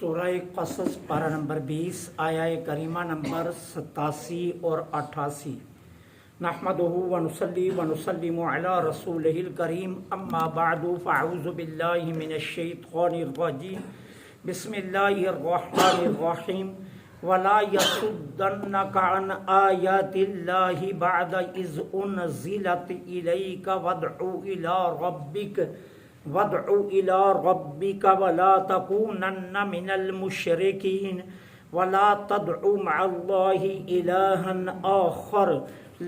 سورہ قصص پارہ نمبر 20 آیہ کریمہ نمبر 87 اور 88۔ نحمدہ ونصلی ونسلم علی رسولہ الکریم، اما بعد فاعوذ باللہ من الشیطان الرجیم، بسم اللہ الرحمن الرحیم۔ ولا یصدنک عن آیات اللہ بعد اذ انزلت الیک وادع إلى ربك ولا تكونن من المشركين ولا تدع مع الله إلها آخر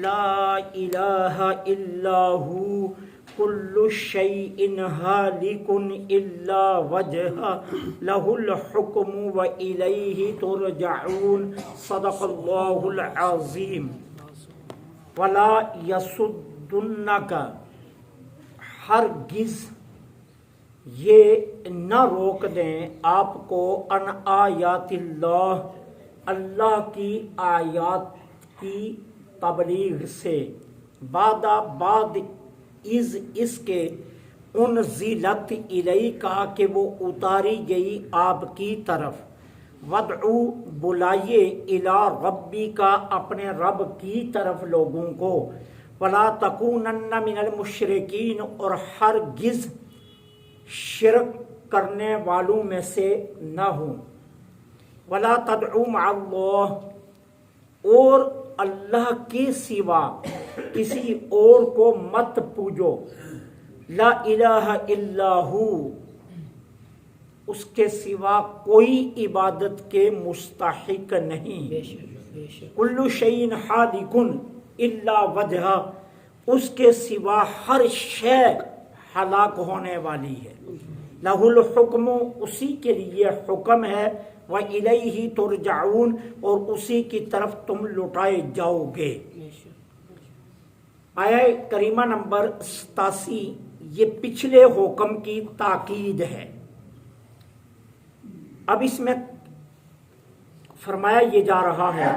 لا إله إلا هو كل شيء هالك إلا وجهه له الحكم وإليه ترجعون۔ صدق الله العظيم۔ ولا يصدنك، ہرگز یہ نہ روک دیں آپ کو، ان آیات اللہ، اللہ کی آیات کی تبلیغ سے، بعد اس کے انزلت الیکا کہ وہ اتاری گئی آپ کی طرف، ودعو بلائیے، الی ربی کا اپنے رب کی طرف لوگوں کو، ولا تکونن من المشرکین اور ہرگز شرک کرنے والوں میں سے نہ ہوں، ولا تدعو مع اللہ اور اللہ کے سوا کسی اور کو مت پوجو، لا الہ الا ہو اس کے سوا کوئی عبادت کے مستحق نہیں، کل شیء ہالک الا وجہہ اس کے سوا ہر شے ہلاک ہونے والی ہے، لہ الحکم اسی کے لیے حکم ہے، وإلیہ ترجعون اور اسی کی طرف تم لوٹائے جاؤ گے۔ آیہ کریمہ نمبر 87 یہ پچھلے حکم کی تاکید ہے۔ اب اس میں فرمایا یہ جا رہا ہے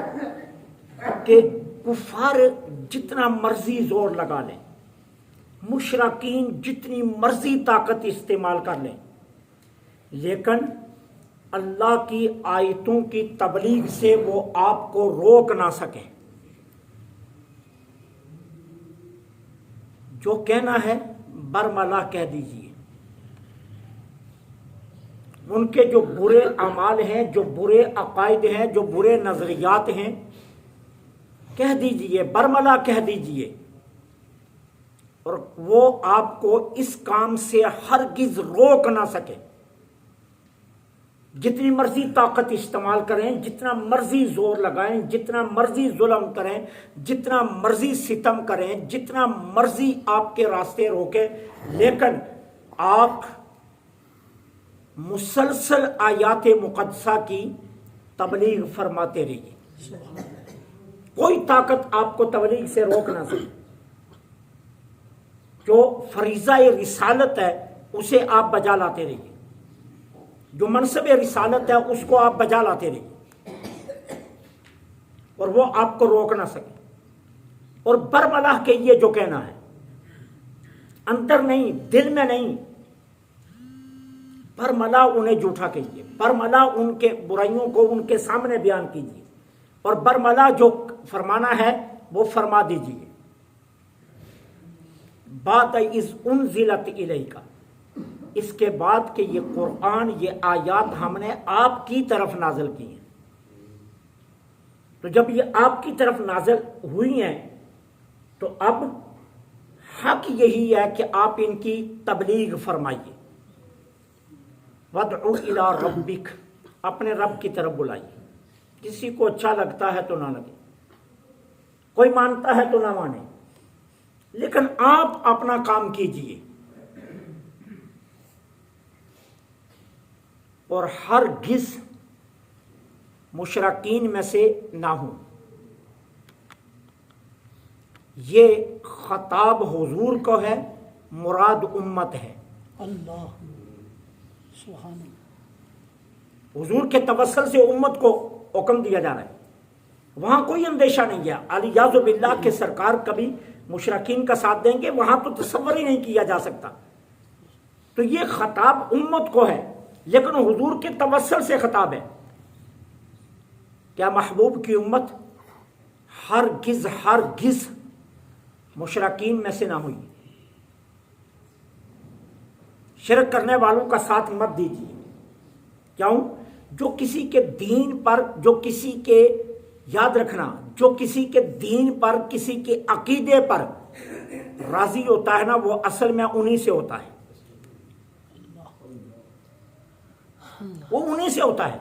کہ کفار جتنا مرضی زور لگا لیں، مشرکین جتنی مرضی طاقت استعمال کر لیں، لیکن اللہ کی آیتوں کی تبلیغ سے وہ آپ کو روک نہ سکیں۔ جو کہنا ہے برملا کہہ دیجیے، ان کے جو برے اعمال ہیں، جو برے عقائد ہیں، جو برے نظریات ہیں، کہہ دیجیے، برملا کہہ دیجیے، اور وہ آپ کو اس کام سے ہرگز روک نہ سکے۔ جتنی مرضی طاقت استعمال کریں، جتنا مرضی زور لگائیں، جتنا مرضی ظلم کریں، جتنا مرضی ستم کریں، جتنا مرضی آپ کے راستے روکیں، لیکن آپ مسلسل آیات مقدسہ کی تبلیغ فرماتے رہیے، کوئی طاقت آپ کو تبلیغ سے روک نہ سکے۔ جو فریضہ رسالت ہے اسے آپ بجا لاتے رہیے، جو منصب رسالت ہے اس کو آپ بجا لاتے رہیے، اور وہ آپ کو روک نہ سکے۔ اور برملا کہیے جو کہنا ہے، اندر نہیں، دل میں نہیں، برملا انہیں جھوٹا کہیے، برملا ان کے برائیوں کو ان کے سامنے بیان کیجیے، اور برملا جو فرمانا ہے وہ فرما دیجیے۔ بعد اذ انزلت الیک، اس کے بعد کہ یہ قرآن، یہ آیات ہم نے آپ کی طرف نازل کی ہیں، تو جب یہ آپ کی طرف نازل ہوئی ہیں تو اب حق یہی ہے کہ آپ ان کی تبلیغ فرمائیے۔ وادع الی ربک، اپنے رب کی طرف بلائیے، کسی کو اچھا لگتا ہے تو نہ لگے، کوئی مانتا ہے تو نہ مانے، لیکن آپ اپنا کام کیجیے، اور ہرگز مشرکین میں سے نہ ہوں۔ یہ خطاب حضور کو ہے، مراد امت ہے۔ اللہ سبحان اللہ۔ حضور کے توسل سے امت کو حکم دیا جا رہا ہے، وہاں کوئی اندیشہ نہیں ہے۔ الیاذ باللہ کہ سرکار کبھی مشرکین کا ساتھ دیں گے، وہاں تو تصور ہی نہیں کیا جا سکتا۔ تو یہ خطاب امت کو ہے، لیکن حضور کے توسل سے خطاب ہے. کیا محبوب کی امت ہرگز مشرکین میں سے نہ ہوئی؟ شرک کرنے والوں کا ساتھ مت دیجیے. کیوں؟ جو کسی کے دین پر، جو کسی کے، یاد رکھنا، جو کسی کے دین پر، کسی کے عقیدے پر راضی ہوتا ہے نا، وہ اصل میں انہی سے ہوتا ہے. وہ انہی سے ہوتا ہے.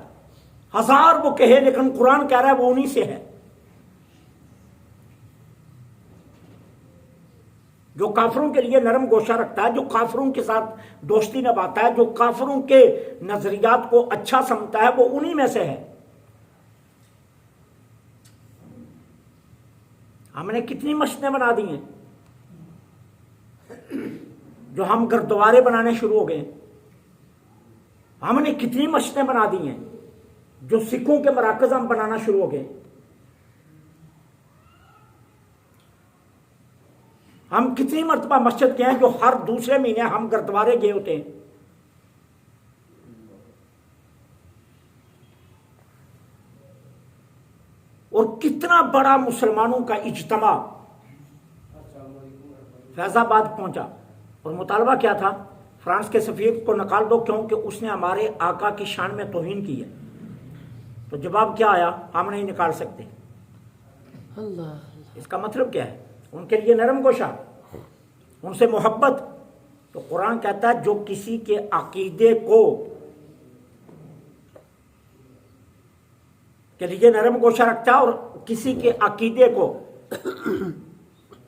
ہزار وہ کہے لیکن قرآن کہہ رہا ہے وہ انہی سے ہے. جو کافروں کے لیے نرم گوشہ رکھتا ہے، جو کافروں کے ساتھ دوستی نبھاتا ہے، جو کافروں کے نظریات کو اچھا سمجھتا ہے، وہ انہی میں سے ہے. ہم نے کتنی مسجدیں بنا دی ہیں جو ہم گردوارے بنانے شروع ہو گئے. ہم نے کتنی مسجدیں بنا دی ہیں جو سکھوں کے مراکز ہم بنانا شروع ہو گئے. ہم کتنی مرتبہ مسجد کے ہیں جو ہر دوسرے مہینے ہم گردوارے گئے ہوتے ہیں. اور کتنا بڑا مسلمانوں کا اجتماع فیض آباد پہنچا. اور مطالبہ کیا تھا؟ فرانس کے سفیر کو نکال دو کیونکہ اس نے ہمارے آقا کی شان میں توہین کی ہے. تو جواب کیا آیا؟ ہم نہیں نکال سکتے. اس کا مطلب کیا ہے؟ ان کے لیے نرم گوشہ، ان سے محبت. تو قرآن کہتا ہے جو کسی کے عقیدے کو کے لیے نرم گوشہ رکھتا ہے اور کسی کے عقیدے کو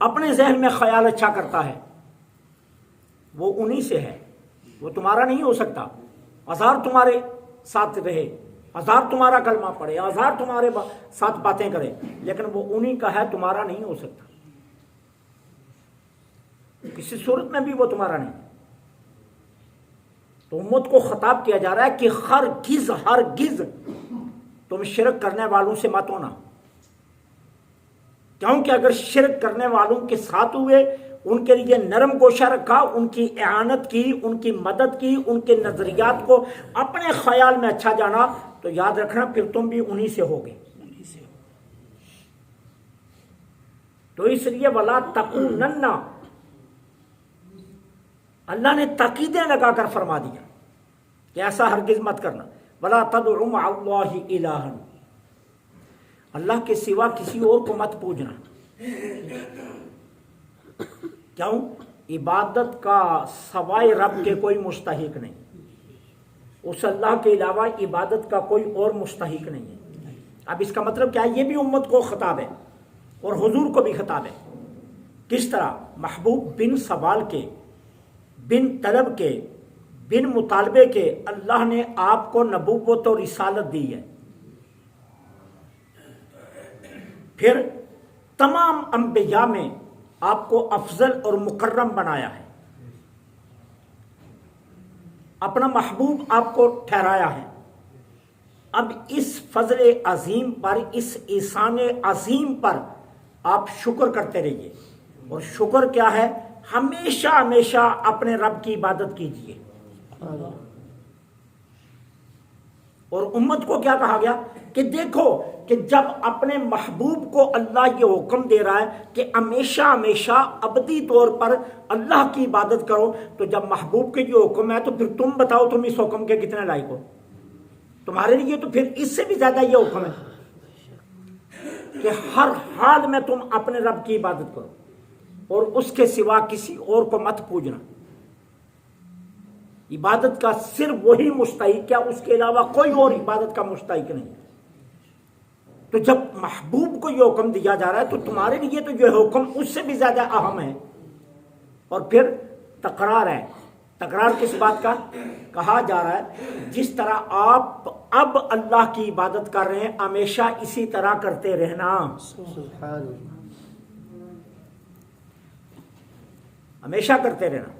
اپنے ذہن میں خیال اچھا کرتا ہے، وہ انہی سے ہے. وہ تمہارا نہیں ہو سکتا. ہزار تمہارے ساتھ رہے، ہزار تمہارا کلمہ پڑھے، ہزار تمہارے ساتھ باتیں کرے، لیکن وہ انہی کا ہے، تمہارا نہیں ہو سکتا. کسی صورت میں بھی وہ تمہارا نہیں. تو امت کو خطاب کیا جا رہا ہے کہ ہرگز تم شرک کرنے والوں سے مت ہونا. کیونکہ اگر شرک کرنے والوں کے ساتھ ہوئے، ان کے لیے نرم گوشہ رکھا، ان کی اعانت کی، ان کی مدد کی، ان کے نظریات کو اپنے خیال میں اچھا جانا، تو یاد رکھنا پھر تم بھی انہی سے ہوگے. تو اس لیے وَلَا تَكُونَنَّ، اللہ نے تاکیدیں لگا کر فرما دیا کہ ایسا ہرگز مت کرنا. وَلَا تَدْعُ مَعَ اللَّهِ إِلَٰهًا، اللہ کے سوا کسی اور کو مت پوجنا. کیوں؟ عبادت کا سوائے رب کے کوئی مستحق نہیں. اس اللہ کے علاوہ عبادت کا کوئی اور مستحق نہیں ہے. اب اس کا مطلب کیا ہے؟ یہ بھی امت کو خطاب ہے اور حضور کو بھی خطاب ہے. کس طرح؟ محبوب بن سوال کے، بن طلب کے، بن مطالبے کے اللہ نے آپ کو نبوت اور رسالت دی ہے. پھر تمام انبیاء میں آپ کو افضل اور مکرم بنایا ہے. اپنا محبوب آپ کو ٹھہرایا ہے. اب اس فضل عظیم پر، اس احسان عظیم پر آپ شکر کرتے رہیے. اور شکر کیا ہے؟ ہمیشہ ہمیشہ اپنے رب کی عبادت کیجیے. اور امت کو کیا کہا گیا کہ دیکھو کہ جب اپنے محبوب کو اللہ یہ حکم دے رہا ہے کہ ہمیشہ ہمیشہ ابدی طور پر اللہ کی عبادت کرو، تو جب محبوب کے یہ حکم ہے تو پھر تم بتاؤ تم اس حکم کے کتنے لائق ہو. تمہارے لیے تو پھر اس سے بھی زیادہ یہ حکم ہے کہ ہر حال میں تم اپنے رب کی عبادت کرو اور اس کے سوا کسی اور کو مت پوجنا. عبادت کا صرف وہی مستحق ہے، اس کے علاوہ کوئی اور عبادت کا مستحق نہیں. تو جب محبوب کو یہ حکم دیا جا رہا ہے تو تمہارے لیے تو یہ حکم اس سے بھی زیادہ اہم ہے. اور پھر تکرار ہے. تکرار کس بات کا؟ کہا جا رہا ہے جس طرح آپ اب اللہ کی عبادت کر رہے ہیں ہمیشہ اسی طرح کرتے رہنا. ہمیشہ کرتے رہنا.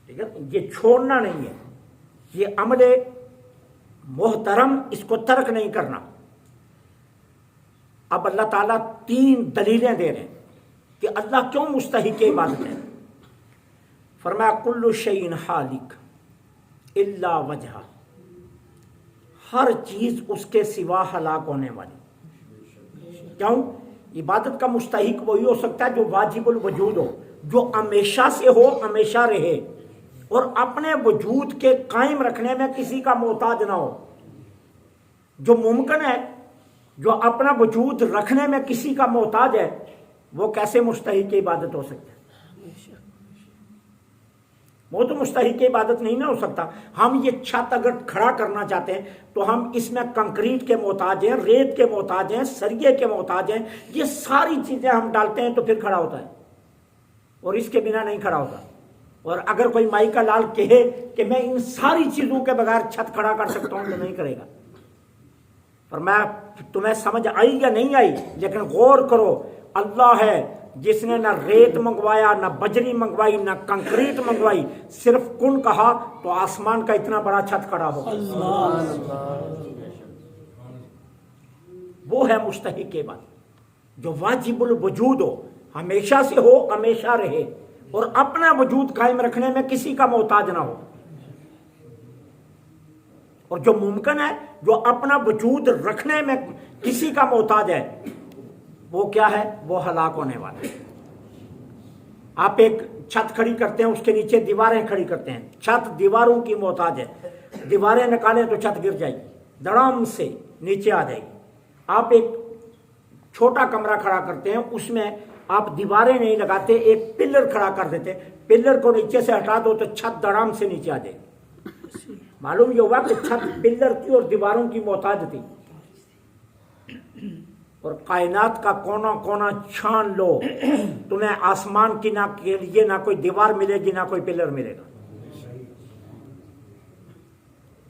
ٹھیک ہے؟ یہ چھوڑنا نہیں ہے، یہ عمل محترم، اس کو ترک نہیں کرنا. اب اللہ تعالیٰ 3 دلیلیں دے رہے ہیں کہ اللہ کیوں مستحق عبادت ہے. فرمایا کل شیء ہالک، الا وجہ، ہر چیز اس کے سوا ہلاک ہونے والی۔ کیوں؟ عبادت کا مستحق وہی ہو سکتا ہے جو واجب الوجود ہو، جو ہمیشہ سے ہو، ہمیشہ رہے، اور اپنے وجود کے قائم رکھنے میں کسی کا محتاج نہ ہو۔ جو ممکن ہے، جو اپنا وجود رکھنے میں کسی کا محتاج ہے، وہ کیسے مستحق عبادت ہو سکتا ہے؟ وہ تو مستحق عبادت نہیں نہ ہو سکتا۔ ہم یہ چھت اگر کھڑا کرنا چاہتے ہیں تو ہم اس میں کنکریٹ کے محتاج ہیں، ریت کے محتاج ہیں، سریے کے محتاج ہیں، یہ ساری چیزیں ہم ڈالتے ہیں تو پھر کھڑا ہوتا ہے، اور اس کے بنا نہیں کھڑا ہوتا۔ اور اگر کوئی مائی کا لال کہے کہ میں ان ساری چیزوں کے بغیر چھت کھڑا کر سکتا ہوں تو نہیں کرے گا۔ اور میں تمہیں سمجھ آئی یا نہیں آئی، لیکن غور کرو، اللہ ہے جس نے نہ ریت منگوایا، نہ بجری منگوائی، نہ کنکریٹ منگوائی، صرف کن کہا تو آسمان کا اتنا بڑا چھت کھڑا ہو۔ وہ ہے مستحق عبادت جو واجب الوجود ہو، ہمیشہ سے ہو، ہمیشہ رہے، اور اپنا وجود قائم رکھنے میں کسی کا محتاج نہ ہو۔ اور جو ممکن ہے، جو اپنا وجود رکھنے میں کسی کا محتاج ہے، وہ کیا ہے؟ وہ ہلاک ہونے والا ہے۔ آپ ایک چھت کھڑی کرتے ہیں، اس کے نیچے دیواریں کھڑی کرتے ہیں، چھت دیواروں کی محتاج ہے، دیواریں نکالیں تو چھت گر جائے گی، دڑام سے نیچے آ جائے گی۔ آپ ایک چھوٹا کمرہ کھڑا کرتے ہیں، اس میں آپ دیواریں نہیں لگاتے، ایک پلر کھڑا کر دیتے، پلر کو نیچے سے ہٹا دو تو چھت دڑام سے نیچے آ جائے گی۔ معلوم یہ ہوا کہ چھت پلر کی اور دیواروں کی محتاج تھی۔ اور کائنات کا کونا کونا چھان لو، تمہیں آسمان کی نہ کے لیے نہ کوئی دیوار ملے گی، نہ کوئی پلر ملے گا۔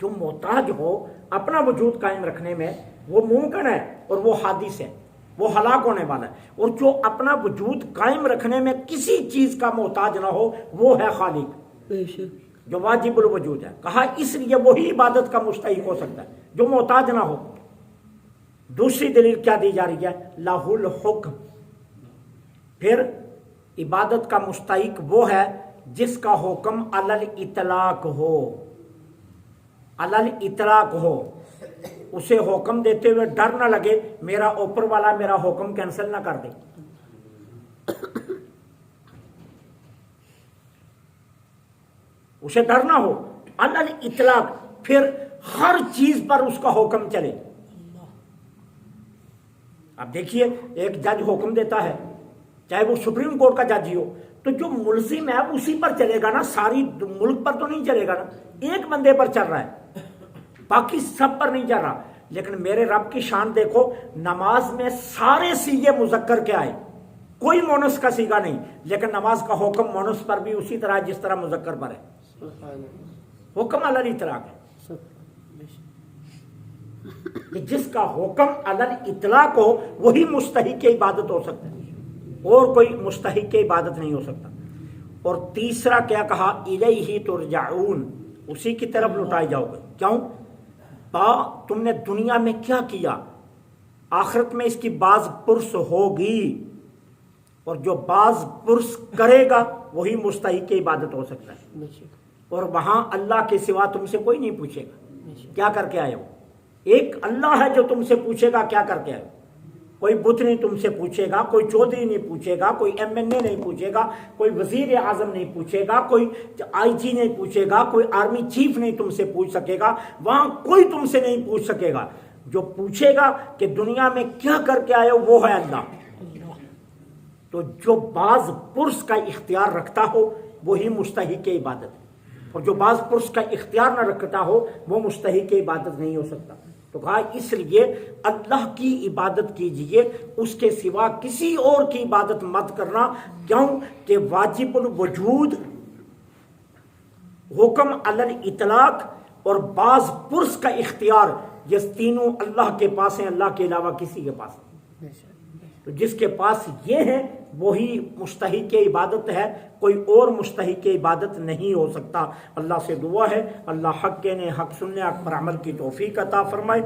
جو محتاج ہو اپنا وجود قائم رکھنے میں، وہ ممکن ہے اور وہ حادث ہے، وہ ہلاک ہونے والا ہے۔ اور جو اپنا وجود قائم رکھنے میں کسی چیز کا محتاج نہ ہو، وہ ہے خالق جو واجب الوجود ہے۔ کہا اس لیے وہی عبادت کا مستحق ہو سکتا ہے جو محتاج نہ ہو۔ دوسری دلیل کیا دی جا رہی ہے؟ لہ الحکم۔ پھر عبادت کا مستحق وہ ہے جس کا حکم علی الاطلاق ہو، علی الاطلاق ہو، اسے حکم دیتے ہوئے ڈر نہ لگے میرا اوپر والا میرا حکم کینسل نہ کر دے۔ اسے ڈر نہ ہو، علی الاطلاق، پھر ہر چیز پر اس کا حکم چلے۔ اب دیکھیے، ایک جج حکم دیتا ہے، چاہے وہ سپریم کورٹ کا جج ہی ہو، تو جو ملزم ہے اسی پر چلے گا نا، ساری ملک پر تو نہیں چلے گا نا، ایک بندے پر چل رہا ہے، باقی سب پر نہیں چل رہا۔ لیکن میرے رب کی شان دیکھو، نماز میں سارے سیغے مذکر کے آئے، کوئی مونس کا سیغہ نہیں، لیکن نماز کا حکم مونس پر بھی اسی طرح جس طرح مذکر پر ہے۔ حکم علی الاطلاق ہے کہ جس کا حکم علی الاطلاق ہو وہی مستحق عبادت ہو سکتا ہے، اور کوئی مستحق عبادت نہیں ہو سکتا۔ اور تیسرا کیا کہا؟ الیہ ترجعون، اسی کی طرف لوٹائے جاؤ گے۔ کیوں؟ تم نے دنیا میں کیا کیا، آخرت میں اس کی باز پرس ہوگی، اور جو باز پرس کرے گا وہی مستحق عبادت ہو سکتا ہے۔ اور وہاں اللہ کے سوا تم سے کوئی نہیں پوچھے گا کیا کر کے آئے ہو۔ ایک اللہ ہے جو تم سے پوچھے گا کیا کر کے آئے ہو۔ کوئی بت نہیں تم سے پوچھے گا، کوئی چودھری نہیں پوچھے گا، کوئی ایم این اے نہیں پوچھے گا، کوئی وزیر اعظم نہیں پوچھے گا، کوئی آئی جی نہیں پوچھے گا، کوئی آرمی چیف نہیں تم سے پوچھ سکے گا، وہاں کوئی تم سے نہیں پوچھ سکے گا۔ جو پوچھے گا کہ دنیا میں کیا کر کے آئے ہو، وہ ہے اللہ۔ تو جو باز پرس کا اختیار رکھتا ہو وہی مستحق عبادت ہے، اور جو باز پرس کا اختیار نہ رکھتا ہو وہ مستحق عبادت نہیں ہو سکتا۔ تو کہا اس لیے اللہ کی عبادت کیجئے، اس کے سوا کسی اور کی عبادت مت کرنا۔ کیوں کہ واجب الوجود، حکم علی الاطلاق اور باز پرس کا اختیار، یہ تینوں اللہ کے پاس ہیں، اللہ کے علاوہ کسی کے پاس نہیں۔ تو جس کے پاس یہ ہے وہی مستحق عبادت ہے، کوئی اور مستحق عبادت نہیں ہو سکتا۔ اللہ سے دعا ہے اللہ حق کے نے حق سننے، حق پر عمل کی توفیق عطا فرمائے۔